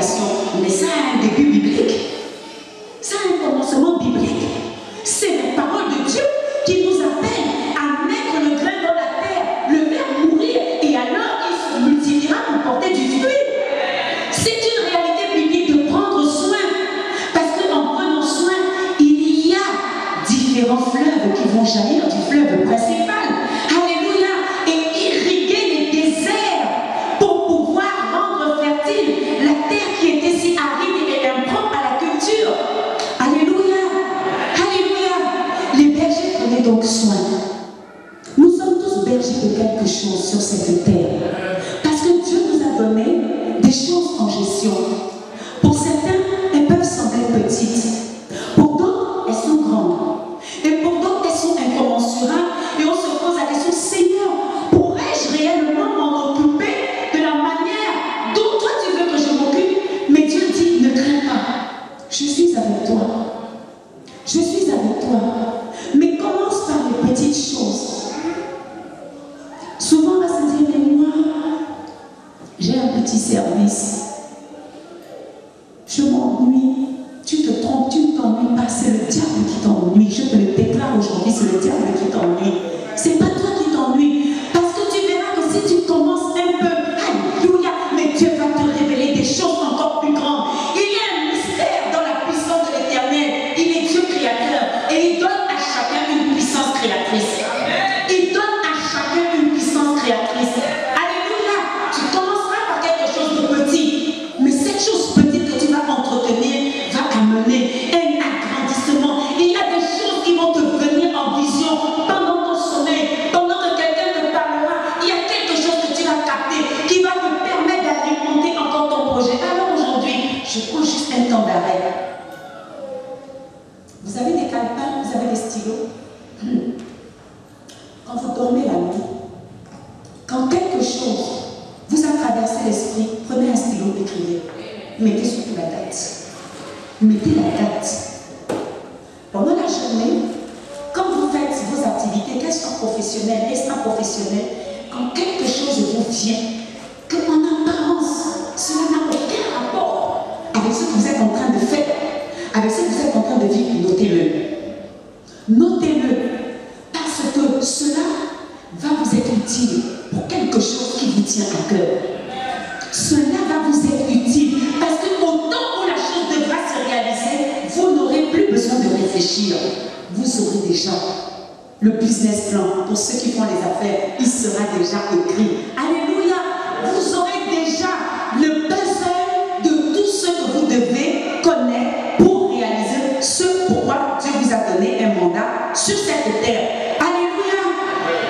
explication, mais ça a un début biblique. Ça a un commencement biblique. C'est la parole de Dieu qui nous appelle à mettre le grain dans la terre, le faire mourir, et alors il se multipliera pour porter du fruit. C'est une réalité biblique de prendre soin, parce qu'en prenant soin, il y a différents fleuves qui vont jaillir du fleuve principal. Alléluia. Et irriguer les déserts pour pouvoir rendre fertile la terre qui était si aride et impropre à la culture. Alléluia. Alléluia. Les bergers prenaient donc soin. Nous sommes tous bergers de quelque chose sur cette terre. Parce que Dieu nous a donné des choses en gestion. Pour certains, elles peuvent sembler petites. Pour d'autres, elles sont grandes. Et pour d'autres, elles sont incommensurables. Et on se pose la question, Seigneur, pourrais-je réellement m'en occuper de la manière dont toi tu veux que je m'occupe? Mais Dieu dit, ne crains pas. Je suis avec toi. Je suis avec toi. Mais commence par les petites choses. Souvent, on va se dire, mais moi, j'ai un petit service. Je m'ennuie. Tu te trompes, tu ne t'ennuies pas. C'est le diable qui t'ennuie. Je te le déclare aujourd'hui, c'est le diable qui t'ennuie. C'est pas toi qui t'ennuie. Parce que tu verras que si tu commences un peu, alléluia, mais Dieu va te révéler des choses encore plus grandes. Il y a un mystère dans la puissance de l'Éternel. Il est Dieu créateur. Et il donne à chacun une puissance créatrice. Il donne à chacun une puissance créatrice. Alléluia. Tu commenceras par quelque chose de petit. Mais cette chose petite que tu vas entretenir va amener un agrandissement. Il y a des choses qui vont te venir en vision pendant ton sommeil, pendant que quelqu'un te parlera. Il y a quelque chose que tu vas capter qui va te permettre d'alimenter encore ton projet. Alors aujourd'hui, je prends juste un temps d'arrêt. Vous avez des calepins, vous avez des stylos. Quand vous dormez la nuit, quand quelque chose vous a traversé l'esprit, prenez un stylo, écrivez. Mettez surtout la date. Mettez la date. Pendant la journée, quand vous faites vos activités, qu'elles soient professionnelles, extra-professionnelles, quand quelque chose vous vient, que en apparence, cela n'a aucun rapport avec ce que vous êtes en train de faire, avec ce que vous êtes en train de vivre, notez-le. Notez-le, parce que cela va vous être utile pour quelque chose qui vous tient à cœur. Cela va vous être utile, parce que au temps où la chose devra se réaliser, vous n'aurez plus besoin de réfléchir. Vous aurez déjà le business plan. Pour ceux qui font les affaires, il sera déjà écrit. Alléluia. Vous aurez déjà le puzzle de tout ce que vous devez connaître pour réaliser ce pourquoi Dieu vous a donné un mandat sur cette terre. Alléluia.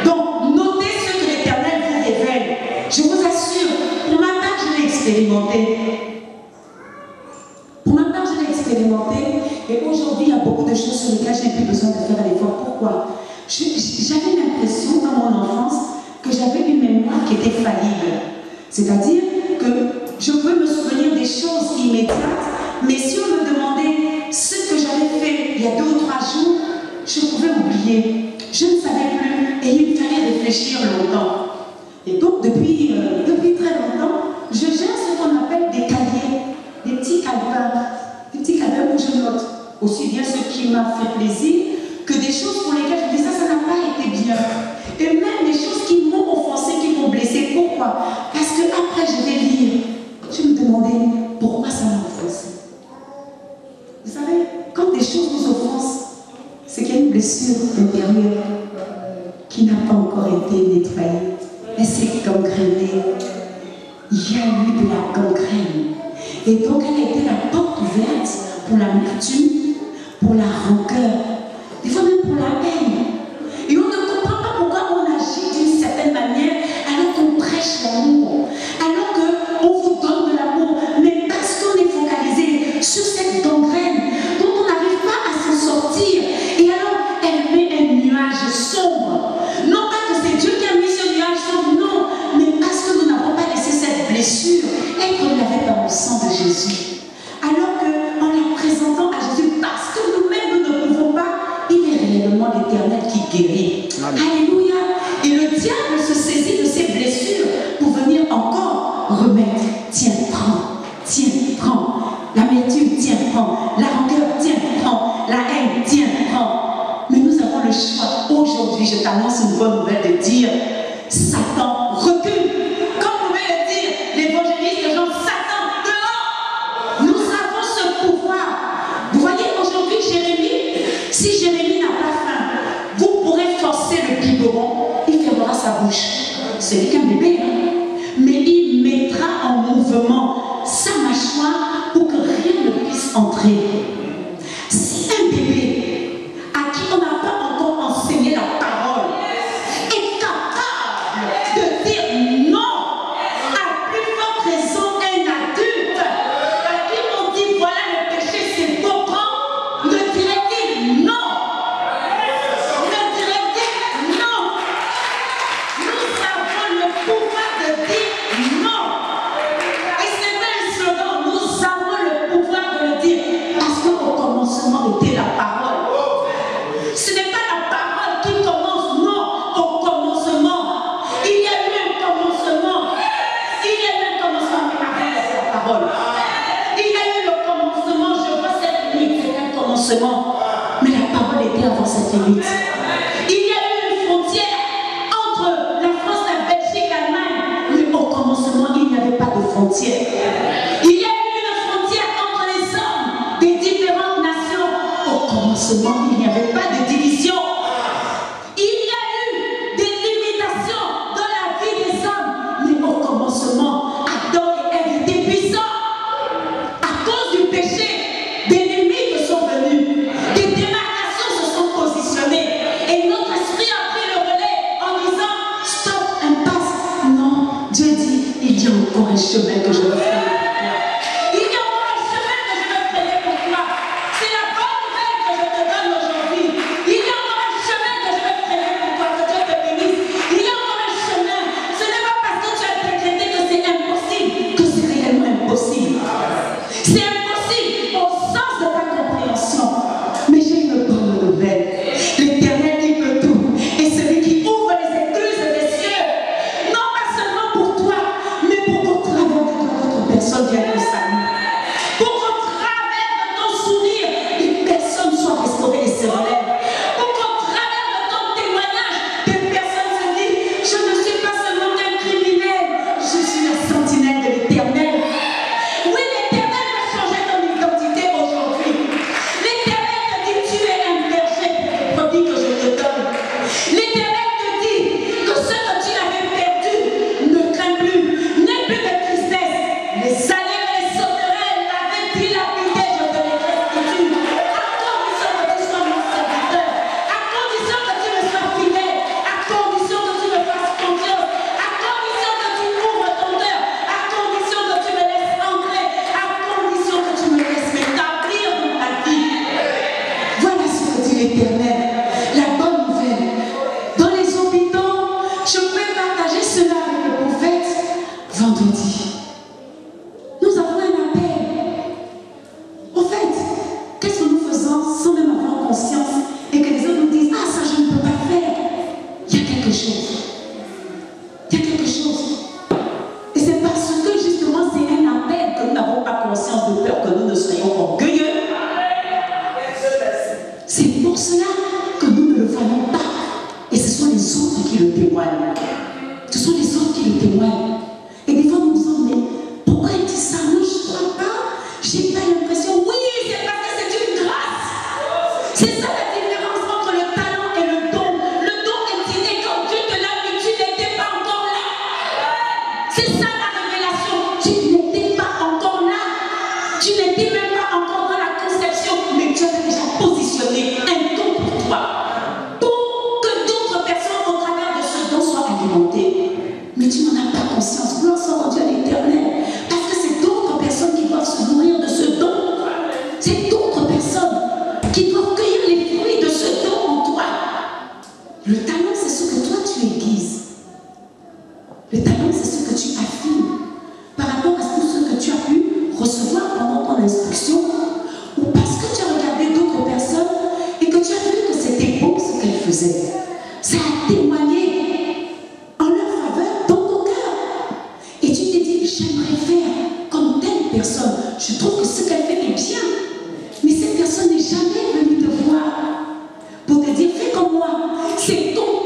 Donc, notez ce que l'Éternel vous révèle. Je vous assure, pour ma part, je l'ai expérimenté. Pour ma part, je l'ai expérimenté. Et aujourd'hui, il y a beaucoup de choses sur lesquelles je n'ai plus besoin de faire l'effort. Pourquoi? J'avais l'impression, dans mon enfance, que j'avais une mémoire qui était faillible. C'est-à-dire que je pouvais me souvenir des choses immédiates, mais si on me demandait ce que j'avais fait il y a 2 ou 3 jours, je pouvais oublier. Je ne savais plus et il me fallait réfléchir longtemps. Et donc, depuis très longtemps, je gère ce qu'on appelle des cahiers, des petits calepins où je note aussi bien ce qui m'a fait plaisir que des choses pour lesquelles je me dis ça n'a pas été bien. Et même des choses qui m'ont offensé, qui m'ont blessé. Pourquoi? Parce que après je vais lire, je me demandais pourquoi ça m'a offensé. Vous savez, quand des choses nous offensent, c'est qu'il y a une blessure intérieure qui n'a pas encore été nettoyée. Elle s'est gangrénée. Il y a eu de la gangrène. Et donc elle a été la porte ouverte pour l'amertume, pour la rancœur, des fois même pour la haine. Et on ne comprend pas pourquoi on agit d'une certaine manière alors qu'on prêche l'amour, alors qu'on vous donne de l'amour, mais parce qu'on est focalisé sur cette gangrène dont on n'arrive pas à s'en sortir. Et alors elle met un nuage sombre. Non pas que c'est Dieu qui a mis ce nuage sombre, non, mais parce que nous n'avons pas laissé cette blessure être lavée par le sang de Jésus. Alors qu'en la présentant à Jésus, parce que nous-mêmes nous ne pouvons pas, il est réellement l'Éternel qui guérit. Amen. Alléluia. Et le diable se saisit de ces blessures pour venir encore remettre. Tiens, prends. Tiens, prends. aujourd'hui, je t'annonce une bonne nouvelle de dire, Satan recule. Comme vous pouvez le dire, l'évangéliste Jean, Satan dehors. Nous avons ce pouvoir. Vous voyez aujourd'hui Jérémie, si Jérémie n'a pas faim, vous pourrez forcer le biberon, il fermera sa bouche. Ce n'est qu'un bébé, hein? Mais il mettra en mouvement sa mâchoire pour que rien ne puisse entrer. Si un bébé à qui on n'a pas encore enseigné la parole est capable de dire non, à plus forte raison un adulte à qui on dit voilà le péché c'est beau grand, ne dirait-il non? Ne dirait-il non? Nous avons le pouvoir de dire non. Et c'est pas un slogan, nous avons le pouvoir de le dire. Parce qu'au commencement était la parole. Ce n'est pas la parole qui commence, non, au commencement. Il y a eu un commencement. Il y a eu un commencement avec la parole. Il y a eu le commencement, je vois cette limite, c'est un commencement. Mais la parole était avant cette limite. Il y a eu une frontière entre la France, la Belgique, l'Allemagne. Mais au commencement, il n'y avait pas de frontière. Il y a eu une frontière entre les hommes des différentes nations. Au commencement, il n'y avait pas de division. Il y a eu des limitations dans la vie des hommes. Mais au commencement, Adam et Ève étaient puissants. À cause du péché, des limites sont venues. Des démarcations se sont positionnées. Et notre esprit a pris le relais en disant stop, impasse. Non, Dieu dit, il y a encore un chemin que je veux faire. Il y a encore un chemin que je veux frayer pour toi. C'est la bonne nouvelle que je te donne aujourd'hui. Il y a encore un chemin que je veux frayer pour toi, que Dieu te bénisse. Il y a encore un chemin. Ce n'est pas parce que tu as décrété que c'est impossible que c'est réellement impossible. C'est impossible au sens de ta compréhension. Mais j'ai une bonne nouvelle. L'Éternel, il peut tout. Et celui qui ouvre les écluses des cieux, non pas seulement pour toi, mais pour qu'au travers de d'autres personnes viennent au salut. Pour qu'au travers de ton sourire, des personnes soient restaurées et se relèvent. Pour qu'au travers de ton témoignage, des personnes se disent, je ne suis pas seulement un criminel, je suis la sentinelle de l'Éternel. Oui, l'Éternel va changer ton identité aujourd'hui. L'Éternel te dit, tu es un berger pour les brebis que je te donne. L'Éternel te dit que ce que tu avais perdu, ne crains plus, n'aie plus de tristesse. Les allées et les sauterelles l'avaient dilapidé, je te les restitue. À condition que tu sois mon serviteur, à condition que tu me sois fidèle, à condition que tu me fasses confiance, à condition que tu ouvres ton cœur, à condition que tu me laisses entrer, à condition que tu me laisses m'établir dans ta vie. Voilà ce que dit l'Éternel. La bonne nouvelle. Dans les hôpitaux, je peux partager cela avec le prophète vendredi. Nous avons un appel. Au fait, qu'est-ce que nous faisons sans même avoir conscience et que les autres nous disent, ah ça je ne peux pas faire. Il y a quelque chose. Il y a quelque chose. Et c'est parce que justement c'est un appel que nous n'avons pas conscience de peur que nous ne soyons orgueilleux. C'est pour cela que nous ne le voyons pas. Et ce sont les autres qui le témoignent. Ce sont les autres qui le témoignent. Et des fois nous nous disons, mais pourquoi il dit ça? Non, je ne crois pas. J'ai pas l'impression. Oui, c'est parce que c'est une grâce. C'est ça la différence entre le talent et le don. Le don est inné quand Dieu te l'a mis, tu n'étais pas encore là. C'est ça la révélation. Tu n'étais pas encore là. Tu n'étais même pas encore dans la conception. Mais Dieu t'a déjà positionné un don pour toi. Pour que d'autres personnes au travers de ce don soient alimentées. Mais tu n'en as pas conscience. Gloire soit rendue à l'Éternel. Parce que c'est d'autres personnes qui doivent se nourrir de ce don. C'est d'autres personnes qui doivent cueillir les fruits de ce don en toi. Le talent, c'est ce que toi tu aiguises. Le talent, c'est ce que tu affines par rapport à tout ce que tu as pu recevoir pendant ton instruction, ou parce que tu as regardé d'autres personnes et que tu as vu que c'était beau ce qu'elles faisaient. Ça a témoigné en leur faveur dans ton cœur. Et tu t'es dit, j'aimerais faire comme telle personne. Je trouve que ce qu'elle fait est bien. Mais cette personne n'est jamais venue te voir pour te dire, fais comme moi. C'est ton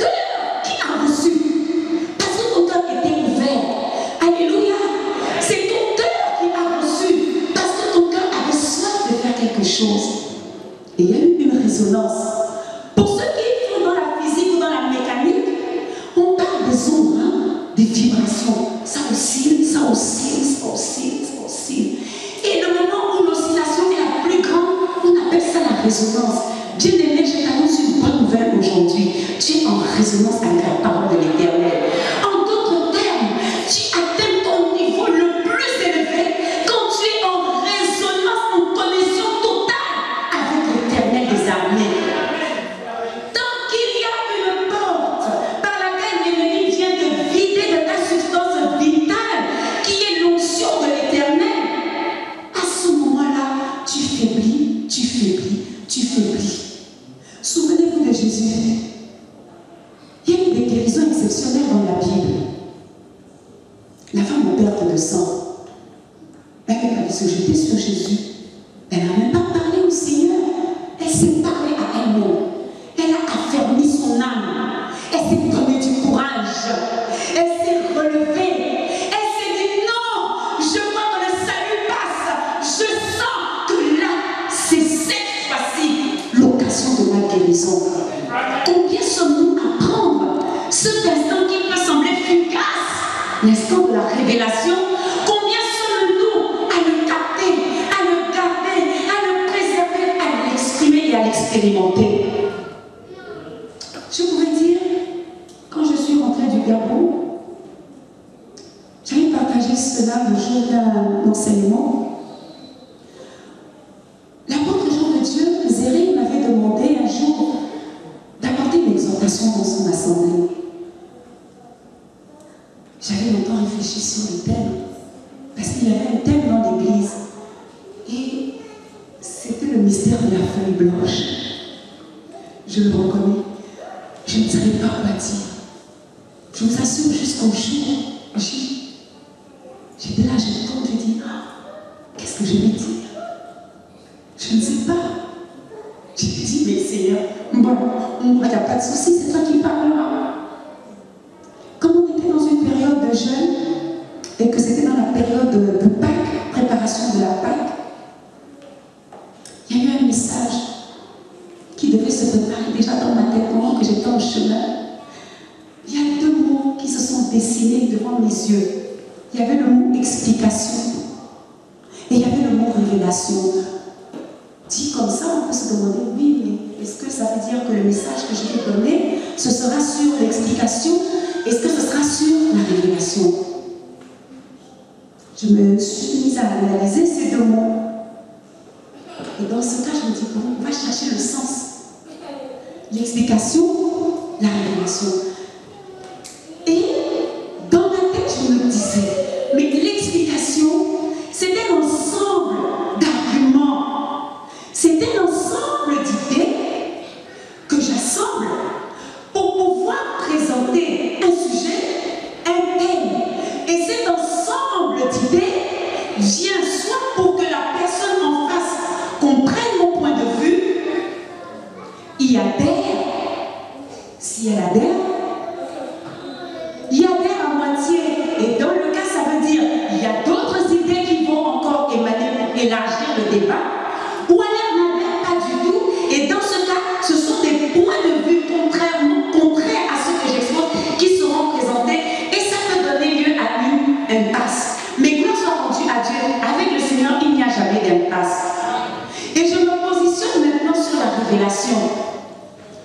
résonance. Bien-aimé, je t'annonce une bonne nouvelle aujourd'hui. Tu es en résonance avec la parole de l'Éternel. En d'autres termes, tu atteins ton niveau le plus élevé quand tu es en résonance, en connexion totale avec l'Éternel des armées. Tant qu'il y a une porte par laquelle l'ennemi vient te vider de ta substance vitale, qui est l'onction de l'Éternel, à ce moment-là, tu faiblis, tu faiblis, tu faiblis. Souvenez-vous de Jésus. Il y a eu des guérisons exceptionnelles dans la Bible. La femme en perte de sang, elle avait se jeter sur Jésus. Elle n'a même pas parlé au Seigneur. Elle s'est parlé à elle-même. Elle a affermi son âme. Elle s'est donné du courage. Elle s'est relevée. Elle s'est dit non, je vois que le salut passe. Je sens que là, c'est cette fois-ci l'occasion de ma guérison. Combien sommes-nous à prendre cet instant qui peut sembler fugace, l'instant de la révélation? Combien sommes-nous à le capter, à le garder, à le préserver, à l'exprimer et à l'expérimenter? Je pourrais dire, quand je suis rentrée du Gabon, j'avais partagé cela le jour d'un enseignement. L'apôtre Jean de Dieu, Zéré, m'avait demandé un jour d'apporter une exhortation dans son assemblée. J'avais longtemps réfléchi sur le thème, parce qu'il y avait un thème dans l'église, et c'était le mystère de la feuille blanche. Je le reconnais, je ne savais pas quoi dire. Je vous assure, jusqu'au jour, j'étais là, je tourne, je dis, qu'est-ce que je vais dire? Je ne sais pas. J'ai dit, mais Seigneur, bon, il n'y a pas de souci, c'est toi qui parleras. Comme on était dans une période de jeûne, et que c'était dans la période de Pâques, préparation de la Pâques, il y a eu un message qui devait se préparer déjà dans ma tête pendant que j'étais en chemin. Il y a deux mots qui se sont dessinés devant mes yeux. Il y avait le mot explication et il y avait le mot révélation. Dit comme ça, on peut se demander, oui, mais est-ce que ça veut dire que le message que je vais donner, ce sera sur l'explication? Est-ce que ce sera sur la révélation? Je me suis mise à analyser ces deux mots. Et dans ce cas, je me dis, bon, on va chercher le sens. L'explication, la révélation. Et dans ma tête, je me disais, mais l'explication, c'était l'ensemble d'arguments. C'était l'ensemble d'idées que j'assemble pour pouvoir présenter un sujet, un thème. Et cet ensemble d'idées vient soit pour que la personne en face comprenne mon point de vue, y adhère, si elle adhère, y adhère à moitié. Et dans le cas, ça veut dire il y a d'autres idées qui vont encore émaner pour élargir le débat. Ou alors n'adhère pas du tout. Et dans ce cas, ce sont des points de vue contraires à ce que j'expose qui seront présentés. Et ça peut donner lieu à une impasse. Mais gloire soit rendue à Dieu. Avec le Seigneur, il n'y a jamais d'impasse. Et je me positionne maintenant sur la révélation.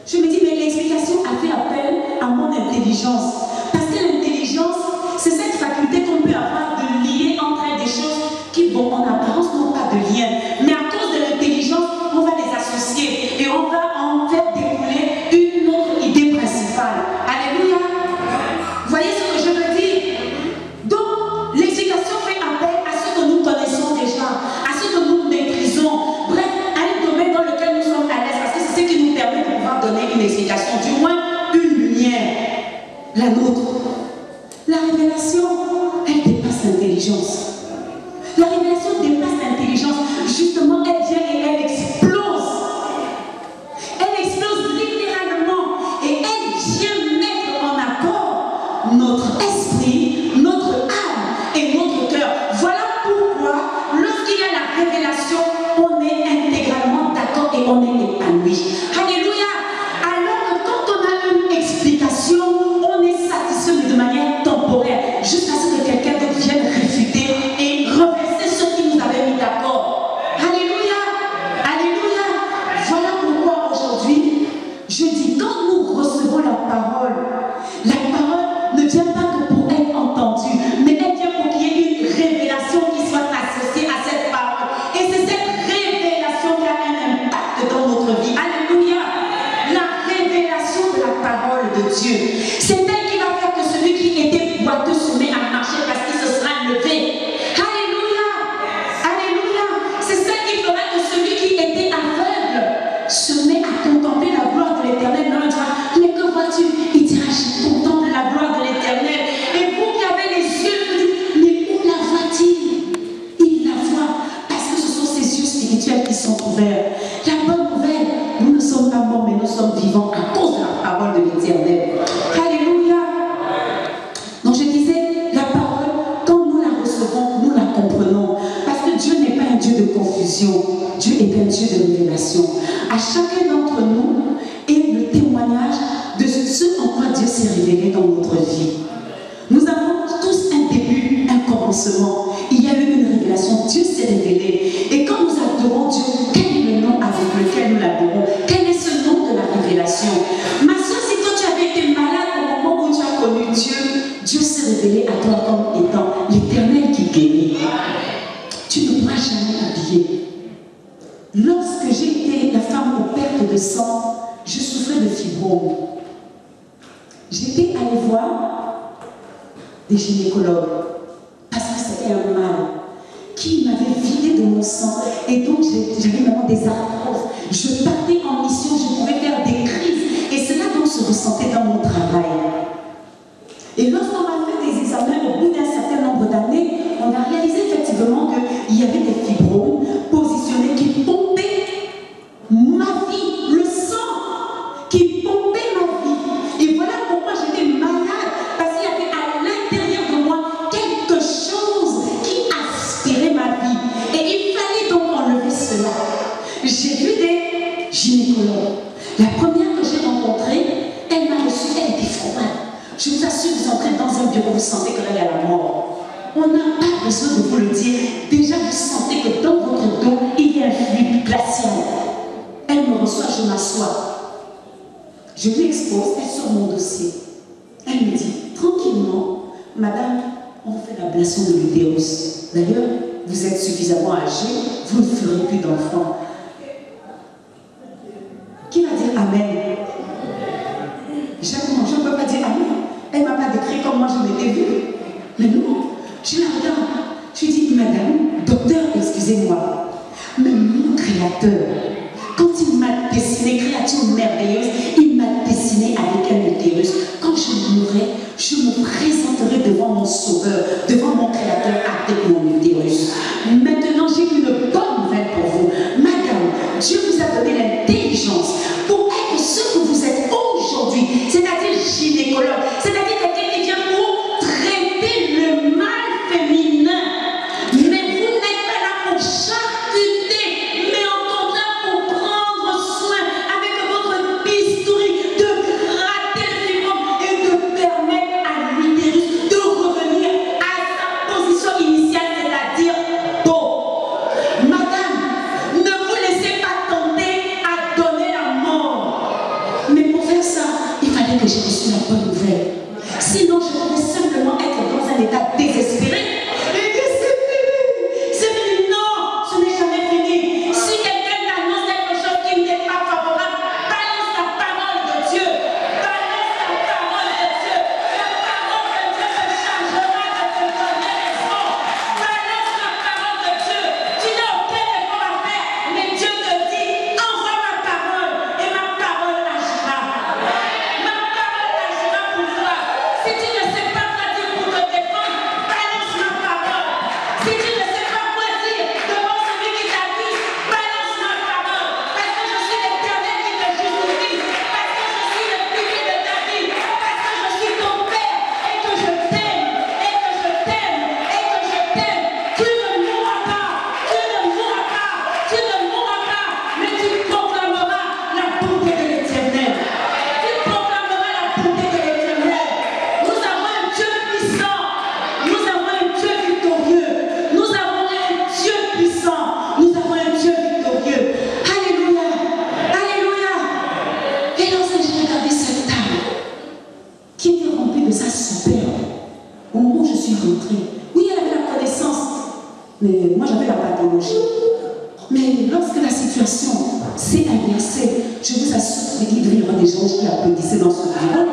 Je me dis, mais l'explication a fait appel à mon intelligence. Parce que l'intelligence, c'est cette faculté qu'on peut avoir de lier entre elles des choses qui, bon, en apparence, n'ont pas de lien. Mais à cause de l'intelligence, on va les associer et on va en faire découler une autre idée principale. Alléluia. Vous voyez ce que je veux dire? Donc, l'explication fait appel à ce que nous connaissons déjà, à ce que nous maîtrisons. Bref, à un domaine dans lequel nous sommes à l'aise, parce que c'est ce qui nous permet de pouvoir donner une explication, du moins une lumière, la nôtre. La révélation, elle dépasse l'intelligence. La révélation dépasse l'intelligence. Justement, elle vient et elle explose. Elle explose littéralement. Et elle vient mettre en accord notre esprit, notre âme et notre cœur. Voilà pourquoi, lorsqu'il y a la révélation, on est intégralement d'accord et on est épanoui. Alléluia. Alors que quand on a une explication, on est satisfait de manière temporaire, jusqu'à ce que quelqu'un d'autre vienne réfuter et renverser ce qui nous avait mis d'accord. Alléluia. Alléluia. Voilà de Dieu. C'est elle qui va faire que celui qui était boiteux se met à marcher parce qu'il se sera levé. Alléluia. Alléluia. C'est celle qui fera que celui qui était aveugle se met à contempler la gloire de l'Éternel. Non, il dira, mais que vois-tu? Il dira, je contemple la gloire de l'Éternel. Et vous qui avez les yeux, vous dites, mais où la voit-il? Il la voit parce que ce sont ses yeux spirituels qui sont ouverts. La bonne nouvelle, nous ne sommes pas morts, mais nous sommes vivants à cause de la parole de l'Éternel. Alléluia. Donc je disais, la parole, quand nous la recevons, nous la comprenons. Parce que Dieu n'est pas un Dieu de confusion. Dieu est un Dieu de révélation. À chacun d'entre nous est le témoignage de ce en quoi Dieu s'est révélé dans notre vie. Nous avons tous un début, un commencement. Il y a eu une révélation. Dieu s'est révélé. Et quand nous adorons Dieu, quel est le nom avec lequel nous l'adorons? Quel est ce nom de la révélation? Ma soeur, si toi tu avais été malade au moment où tu as connu Dieu, Dieu s'est révélé à toi comme étant l'Éternel qui guérit. Tu ne pourras jamais t'habiller. Lorsque j'étais la femme aux pertes de sang, je souffrais de fibrome. J'étais allée voir des gynécologues parce que c'était un mal qui m'avait vidé de mon sang et donc j'avais vraiment des arthroses. Je partais en mission, je pouvais faire des crises et cela donc se ressentait dans mon travail. Et lorsqu'on m'a fait des examens au bout d'un certain nombre d'années, on a réalisé effectivement qu'il y avait des fibromes positionnés qui pompaient ma vie, le sang qui pompait ma vie. Et voilà pourquoi j'étais malade, parce qu'il y avait à l'intérieur de moi quelque chose qui aspirait ma vie. Et il fallait donc enlever cela. J'ai vu des gynécologues. La première que j'ai rencontrée, elle m'a reçue, elle était froide. Je vous assure, vous entrez dans un bureau, vous sentez que là, il y a la mort. On n'a pas besoin de vous le dire. Déjà, vous sentez que dans votre dos, il y a un fluide glacial. Elle me reçoit, je m'assois. Je lui expose, elle sort mon dossier. Elle me dit, tranquillement, madame, on fait l'ablation de l'utérus. D'ailleurs, vous êtes suffisamment âgée, vous ne ferez plus d'enfants. Qui va dire Amen? Je ne peux pas dire Amen. Elle ne m'a pas décrit comme moi je m'étais vue. Mais non, je la regarde. Je lui dis, madame, docteur, excusez-moi, mais mon créateur, quand il m'a dessiné, créature merveilleuse, il m'a dessiné avec un utérus. Quand je mourrai, je me présenterai devant mon sauveur, devant mon créateur avec mon utérus. Maintenant, j'ai une bonne nouvelle pour vous. Madame, Dieu vous a donné l'intelligence pour être ce que vous êtes aujourd'hui, c'est-à-dire gynécologue, c'est-à-dire quelqu'un qui vient pour traiter le mal féminin. Mais vous n'êtes pas là pour charcuter, mais en contraire pour prendre soin avec votre bistouri de gratter le fibrome et de permettre à l'utérus de revenir à sa position initiale, c'est-à-dire dos. Madame, ne vous laissez pas tenter à donner la mort. Mais pour faire ça, il fallait que j'ai reçu la bonne nouvelle. Sinon, je pouvais simplement être dans un état désespéré. Et que c'est fini. C'est fini. Non, ce n'est jamais fini. Si quelqu'un t'annonce quelque chose qui n'est pas favorable, balance la parole de Dieu. Balance la parole de Dieu. La parole de Dieu te changera de te donner raison. Balance la parole de Dieu. Tu n'as aucun effort à faire, mais Dieu te dit, envoie ma parole et ma parole agira. Ma parole agira pour toi. Si tu ne sais pas quoi dire pour te défendre, balance ma parole. Si tu ne sais pas quoi dire devant celui qui t'accuse, balance ma parole. Parce que je suis l'Éternel qui te justifie. Parce que je suis le pilier de ta vie. Parce que je suis ton Père et que je t'aime. Et que je t'aime. Et que je t'aime. Tu ne mourras pas. Tu ne mourras pas. Tu ne mourras pas. Mais tu proclameras la bonté de l'Éternel. Tu proclameras la bonté de l'Éternel. Nous avons un Dieu puissant. Nous avons un Dieu victorieux. Nous avons un Dieu puissant. Nous avons un Dieu victorieux. Alléluia. Alléluia. Et lorsque j'ai regardé cette table qui était remplie de sa superbe, au moment où je suis rentrée, oui, elle avait la connaissance, mais moi j'avais la pathologie. Mais lorsque la situation s'est inversée, je vous assure qu'il y aura des gens qui applaudissaient dans ce bureau.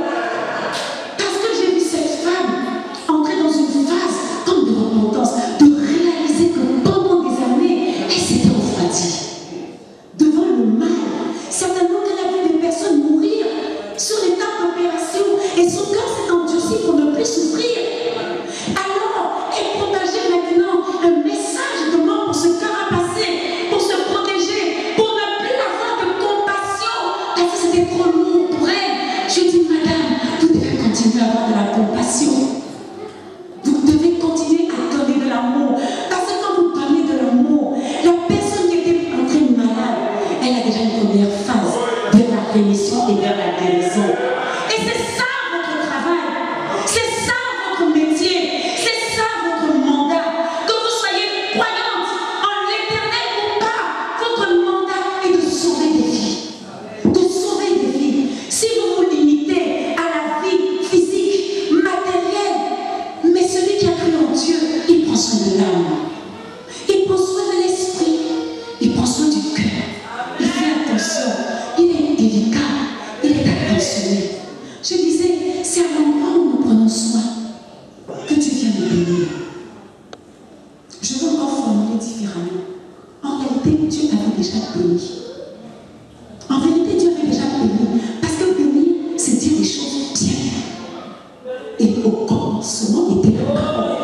Et au commencement était la parole.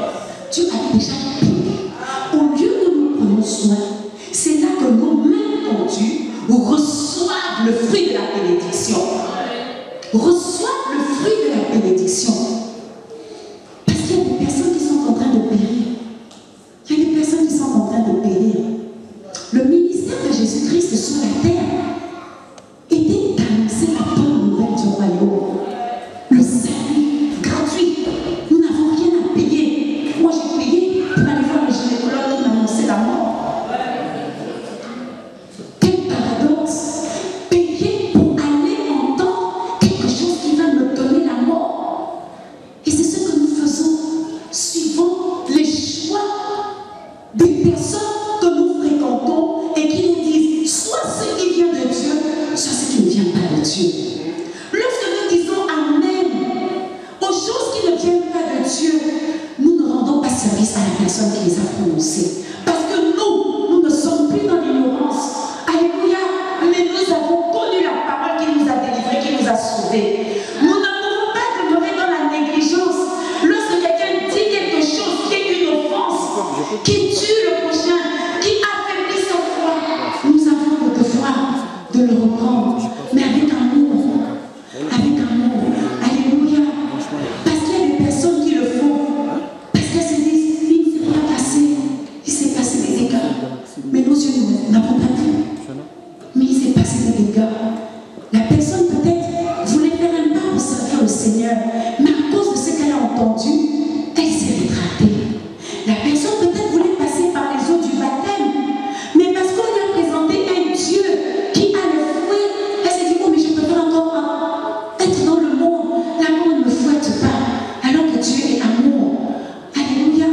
Dieu avait déjà payé. Au lieu de nous prendre soin, c'est là que nos mains tendues reçoivent le fruit de la bénédiction. Reçoivent le fruit de la bénédiction. Parce qu'il y a des personnes qui sont en train de périr. Il y a des personnes qui sont en train de périr. Le ministère de Jésus-Christ sur la terre était d'annoncer la bonne nouvelle du royaume. Le salut gratuit. Nous n'avons rien à payer. Moi, j'ai payé pour aller voir le gynécologue qui m'a annoncé la mort. Quel paradoxe. Payer pour aller entendre quelque chose qui va me donner la mort. Et c'est ce que nous faisons, suivant les choix des personnes que nous fréquentons et qui nous disent soit ce qui vient de Dieu, soit ce qui ne vient pas de Dieu. Lorsque nous disons Amen aux choses qui ne viennent pas de Dieu, nous ne rendons pas service à la personne qui les a prononcées. Parce que nous ne sommes plus dans l'ignorance. Alléluia. Mais nous avons connu la parole qui nous a délivrés, qui nous a sauvés. Nous ne pouvons pas demeurer dans la négligence. Lorsque quelqu'un dit quelque chose qui est une offense, qui tue le prochain, qui affaiblit sa foi, nous avons le devoir de le reprendre, mais avec amour. Avec amour. Alléluia. Parce qu'il y a des personnes qui le font. Parce qu'elles se disent, il ne s'est rien passé. Il s'est passé des dégâts. Mais nos yeux n'avons pas vu. Mais il s'est passé des dégâts. La personne peut-être voulait faire un pas pour servir le Seigneur. Mais à cause de ce qu'elle a entendu, elle s'est rétractée. La personne peut-être voulait passer par les eaux du baptême. Mais parce qu'on lui a présenté un Dieu qui a le fouet, elle s'est dit, oh mais je préfère encore être dans le monde. L'amour ne me fouette pas. Alors que Dieu est amour. Alléluia.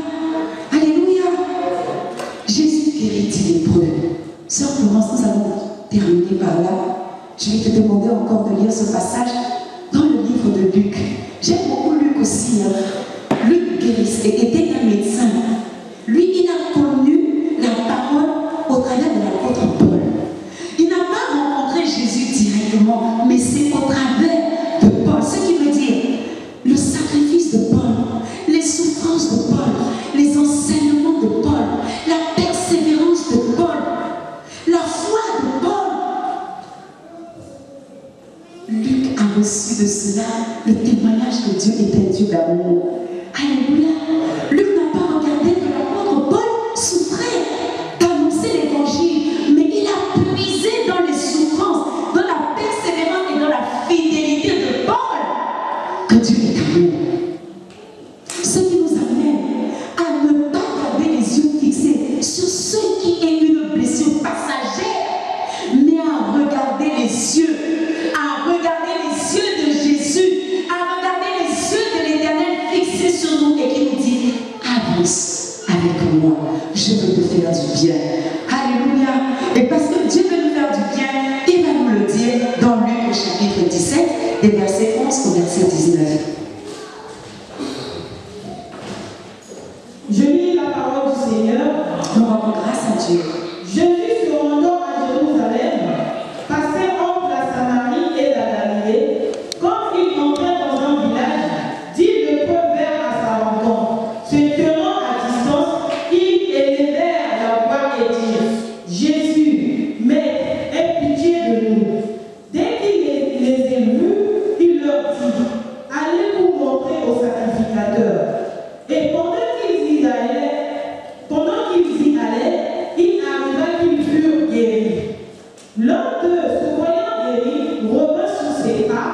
Alléluia. Jésus guérit les lépreux. Sœur Florence, nous allons terminer par là. Je vais te demander encore de lire ce passage dans le livre de Luc. J'aime beaucoup Luc aussi. Luc était un médecin. Lui, il a connu la parole au travers de l'apôtre Paul. Il n'a pas rencontré Jésus directement, mais c'est au travers de Paul. Ce qui veut dire le sacrifice de Paul, les souffrances de Paul, les enseignements de Paul, la persévérance de Paul, la foi de Paul. Luc a reçu de cela le témoignage que Dieu est un Dieu d'amour. Alléluia. Luc n'a pas regardé que l'apôtre Paul souffrait d'annoncer l'évangile, mais il a puisé dans les souffrances, dans la persévérance et dans la fidélité de Paul que Dieu est amour. Ce qui nous amène à ne pas garder les yeux fixés sur ce qui est une blessure passagère, mais à regarder les yeux de Jésus, à regarder les yeux de l'Éternel fixés sur nous et qui nous dit, avance avec moi, je veux te faire du bien. Alléluia. Et parce que Dieu veut nous faire du bien, il va nous le dire dans Luc au chapitre 17, des versets 11 au verset 19. Je lis la parole du Seigneur. Nous rendons grâce à Dieu. Jésus se rendant à Jérusalem, passait entre la Samarie et la Galilée. Quand il entrait dans un village, 10 lépreux vinrent à sa rencontre. Se tenant à distance, ils élevèrent la voix et dirent, Jésus, Maître, aie pitié de nous. Dès qu'il les eut vus, il leur dit, allez vous montrer au sacrificateur. Et pendant qu'ils y allaient, il arriva qu'ils furent guéris. L'un d'eux, se voyant guéri, revint sur ses pas,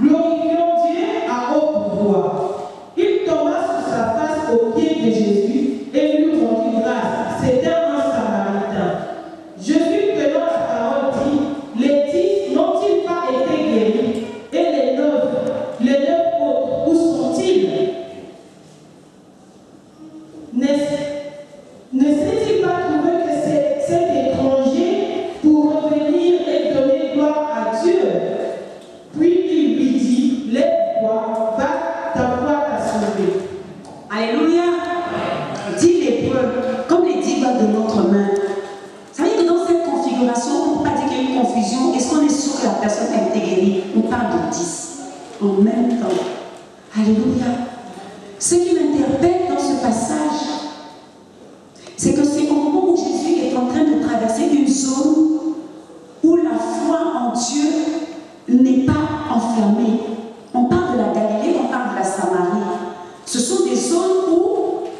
glorifiant Dieu à haute voix. Il tomba sur sa face aux pieds de Jésus et lui rendit grâce. C'était un Samaritain. Jésus, tenant la parole, dit, les 10 n'ont-ils pas été guéris? Et les 9 autres, où sont-ils? Ne s'est-il pas trouvé que cet étranger pour revenir et donner gloire à Dieu? Puis il lui dit, lève-toi, va, ta foi t'a sauvé. Alléluia. 10 lépreux, comme les 10 doigts de notre main. Ça veut dire que dans cette configuration, on ne peut pas dire qu'il y a une confusion. Est-ce qu'on est sûr que la personne a été guérie? On parle de 10 en même temps. Alléluia. Ce qui m'interpelle dans ce passage, c'est que c'est au moment où Jésus est en train de traverser une zone où la foi en Dieu n'est pas enfermée. On parle de la Galilée, on parle de la Samarie. Ce sont des zones où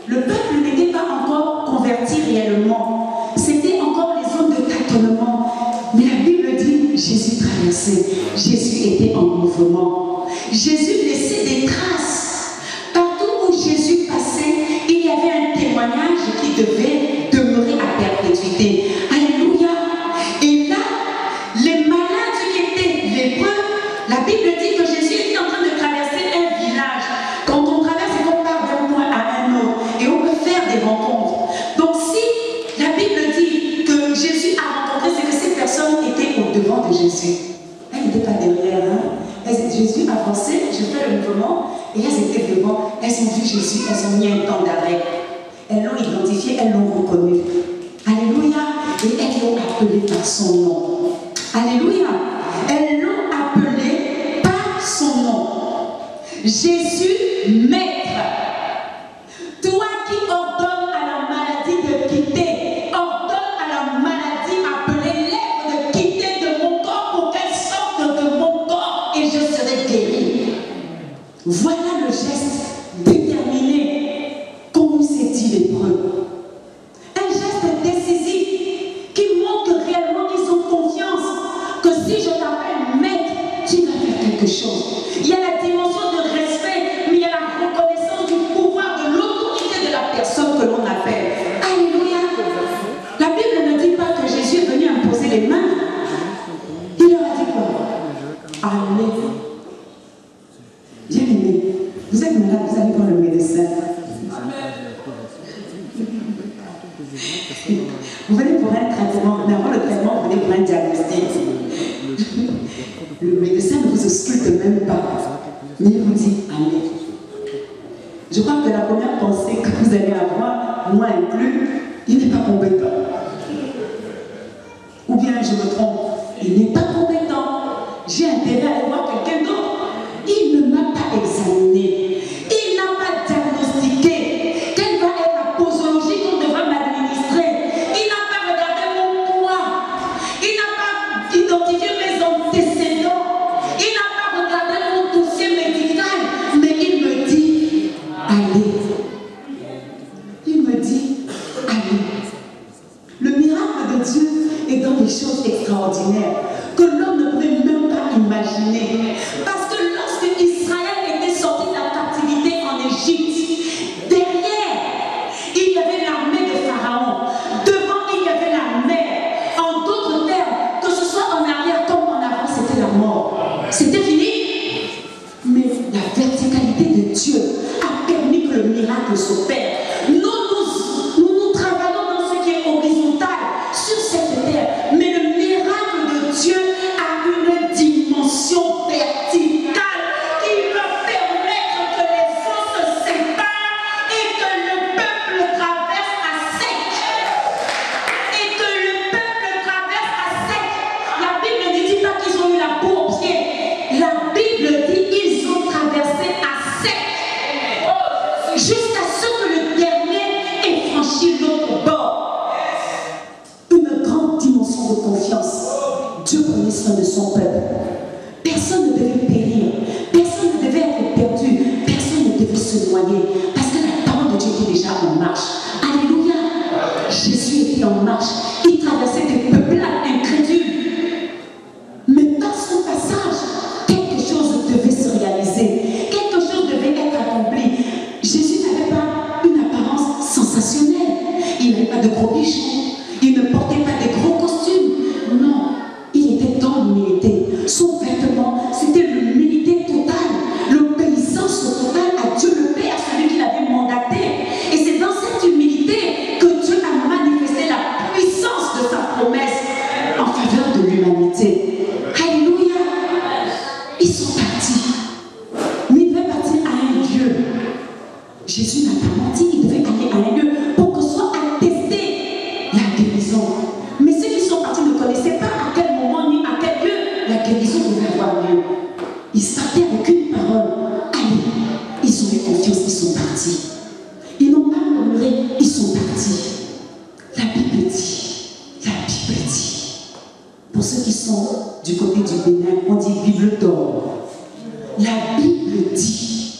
le peuple n'était pas encore converti réellement. C'était encore les zones de tâtonnement. Mais la Bible dit, Jésus traversait, Jésus était en mouvement. Jésus laissait des traces. Partout où Jésus passait, il y avait un témoignage qui devait demeurer à perpétuité. Alléluia. Et là, les malades qui étaient lépreux, la Bible dit que Jésus était en train de traverser un village. Quand on traverse, on part d'un point à un autre. Et on peut faire des rencontres. Donc si la Bible dit que Jésus a rencontré, c'est que ces personnes étaient au devant de Jésus. Elles n'étaient pas derrière. Jésus avançait, je fais le mouvement, et elles étaient devant. Elles ont vu Jésus, elles ont mis un temps d'arrêt. Elles l'ont identifié, elles l'ont reconnu. Alléluia. Et elles l'ont appelé par son nom. Alléluia. Elles l'ont appelé par son nom. Jésus, maître. Toi qui ordonnes à la maladie de quitter, ordonne à la maladie appelée lèvre de quitter de mon corps pour qu'elle sorte de mon corps et je serai guéri. Voilà le geste déterminé, comme s'est dit lépreux. Un geste décisif qui montre réellement qu'ils ont confiance que si je t'appelle maître, tu vas faire quelque chose. Il y a la dimension de respect, mais il y a la reconnaissance du pouvoir, de l'autorité de la personne que l'on appelle. Alléluia. La Bible ne dit pas que Jésus est venu imposer les mains. Il leur a dit quoi? Allez. Bien aimé, vous êtes malade, vous allez voir le médecin. Vous venez pour un traitement, mais avant le traitement, vous venez pour un diagnostic. Le médecin ne vous ausculte même pas, mais il vous dit allez. Je crois que la première pensée que vous allez avoir, moi inclus, il n'est pas compétent. Ou bien je me trompe, il n'est pas compétent. J'ai intérêt à aller voir quelqu'un d'autre. Il ne m'a pas examiné. Il n'a pas diagnostiqué. Quelle va être la posologie qu'on devra m'administrer? Il n'a pas regardé mon poids. Il n'a pas identifié mes antécédents. Il n'a pas regardé mon dossier médical. Mais il me dit, allez. Il me dit, allez. Le miracle de Dieu est dans des choses extraordinaires que l'homme ne pouvait même pas imaginer. Parce que lorsque Israël était sorti de la captivité en Égypte, derrière, il y avait l'armée de Pharaon. Devant, il y avait la mer. En d'autres termes, que ce soit en arrière comme en avant, c'était la mort. C'était fini. Mais la verticalité de Dieu a permis que le miracle s'opère. Nous travaillons dans ce qui est horizontal sur cette terre. Mais le miracle de Dieu a une dimension verticale qui va permettre que les eaux se séparent et que le peuple traverse à sec. Et que le peuple traverse à sec. La Bible ne dit pas qu'ils ont eu la boue aux pieds. La Bible dit qu'ils ont traversé à sec. Jusqu'à ce que le dernier ait franchi l'autre bord. Une grande dimension de confiance. Dieu prenait soin de son peuple. Personne ne devait périr. Personne ne devait être perdu. Personne ne devait se noyer. Parce que la parole de Dieu était déjà en marche. Alléluia. Jésus était en marche. Il traversait des peuplades incrédules. Mais dans son passage, quelque chose devait se réaliser. Quelque chose devait être accompli. Jésus n'avait pas une apparence sensationnelle. Il n'avait pas de gros bijoux. Il ne portait pas de gros costumes. Non. Il était dans l'humilité. Son vêtement, c'était l'humilité totale, l'obéissance totale à Dieu le Père, celui qui l'avait mandaté. Et c'est dans cette humilité que Dieu a manifesté la puissance de sa promesse en faveur de l'humanité. Alléluia. Ils sont partis. Mais ils devaient partir à un lieu. Jésus n'a pas menti, il devait aller à un lieu pour que soit attestée la guérison. Mais ceux qui sont partis ne connaissaient pas à quel moment ni à quel lieu la guérison devait avoir lieu. Ils partaient avec une parole. Allez. le dit.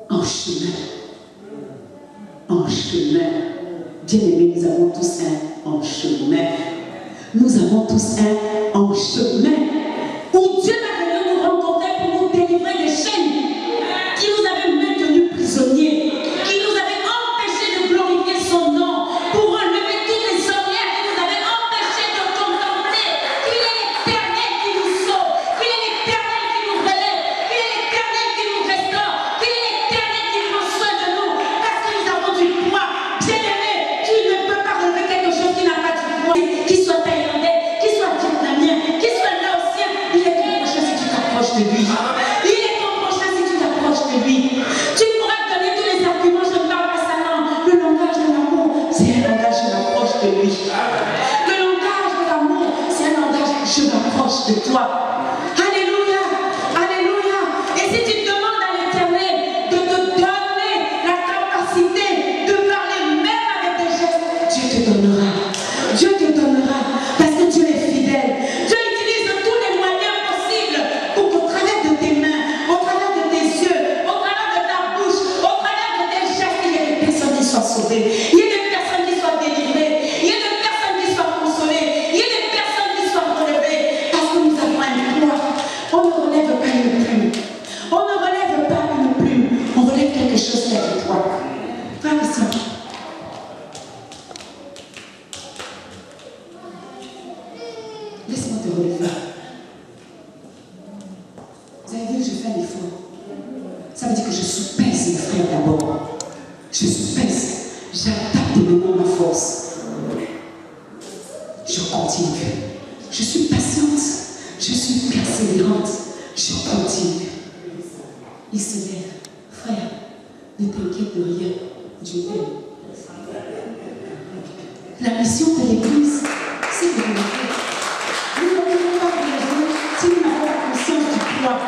En chemin. En chemin. Bien-aimés, nous avons tous un en chemin. Nous avons tous un en chemin. Où Dieu va venir nous rencontrer pour nous délivrer des chaînes qui nous avaient maintenus prisonniers, qui nous avaient empêchés de glorifier son nom, pour enlever toutes les ornières qui nous avaient empêchés de contempler qu'il est l'Éternel qui nous sauve, qu'il est l'Éternel qui nous relève, qu'il est l'Éternel qui nous restaure, qu'il est l'Éternel qui prend soin de nous, parce que nous avons du poids. Bien-aimé, tu ne peux pas relever quelque chose qui n'a pas du poids, qui soit thaïlandais, qui soit vietnamien, qui soit laotien. Il est ton prochain si tu t'approches de lui. Il est ton prochain si tu t'approches de lui. Tu pourras donner tous les arguments, je parle pas sa langue. Le langage de l'amour, c'est un langage, je m'approche de lui. Le langage de l'amour, c'est un langage, je m'approche de toi. Alléluia, alléluia. Et si tu demandes à l'Éternel de te donner la capacité de parler même avec des gestes, Dieu te donnera. Dieu te donnera, parce que Dieu est fidèle. Dieu utilise tous les moyens possibles pour qu'au travers de tes mains, au travers de tes yeux, au travers de ta bouche, au travers de tes gestes, il y ait des personnes qui soient sauvées, il y ait des personnes qui soient délivrées, il y ait des personnes qui soient consolées, il y ait des personnes qui soient relevées, parce que nous avons un poids. On ne relève pas une plume. On ne relève pas une plume. On relève quelque chose qui a du poids. Frère et sœur, laisse-moi te relever. Vous avez vu que je fais un effort. Ça veut dire que je soupèse mes frères d'abord. Je soupèse. J'adapte maintenant ma force. Je continue. Je suis patiente. Je suis persévérante. Je continue. Il se lève. Frère, ne t'inquiète de rien. Dieu t'aime. La mission de l'Église, c'est de le faire. Nous ne pouvons pas réagir si nous n'avons pas conscience du poids.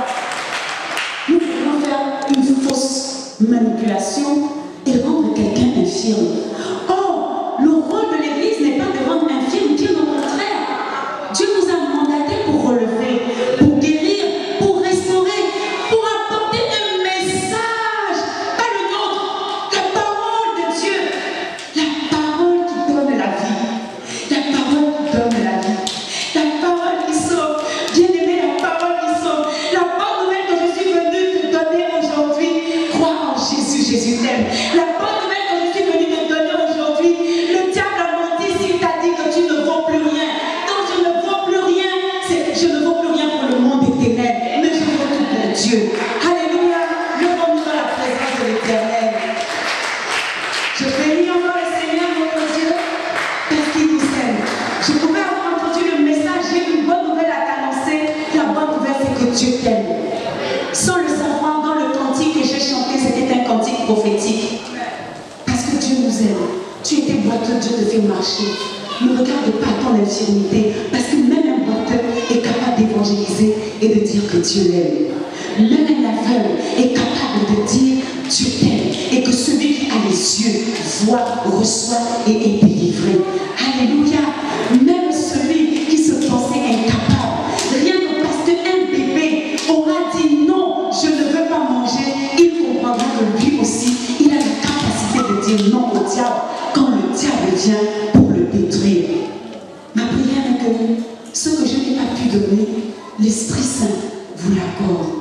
Nous pouvons faire une fausse manipulation et rendre quelqu'un infirme. Or, le rôle de l'Église n'est pas de rendre infirme, bien au contraire. Dieu nous a mandatés pour relever, pour guérir, pour restaurer, pour apporter un message, pas le nôtre, la parole de Dieu, la parole qui donne la vie, la parole qui donne la vie, la parole qui sauve. Bien-aimé, la parole qui sauve, la bonne nouvelle que je suis venue te donner aujourd'hui. Crois en Jésus, Jésus t'aime. La bonne nouvelle que je suis venue te donner aujourd'hui, le diable a menti s'il t'a dit que tu ne vaux plus rien. Donc je ne vaux plus rien, je ne vaux plus rien pour le monde éternel, mais je vaux tout pour Dieu. Alléluia, levons-nous dans la présence de l'Éternel. Je bénis encore le Seigneur, notre Dieu, parce qu'il nous aime. Je pouvais avoir entendu le message, j'ai une bonne nouvelle à t'annoncer. La bonne nouvelle, c'est que Dieu t'aime. Sans le savoir, dans le cantique que j'ai chanté, c'était un cantique prophétique. Parce que Dieu nous aime. Tu étais boiteux, Dieu te fait marcher. Ne regarde pas ton infirmité, parce que même un boiteux est capable d'évangéliser et de dire que Dieu l'aime. Même un aveugle est capable de dire Dieu t'aime et que celui qui a les yeux voit, reçoit et est délivré. Alléluia. Même celui qui se pensait incapable, rien que parce qu'un bébé aura dit non, je ne veux pas manger, il comprendra que lui aussi, il a la capacité de dire non au diable quand le diable vient pour le détruire. Ma prière est que ce que je n'ai pas pu donner, l'Esprit Saint vous l'accorde.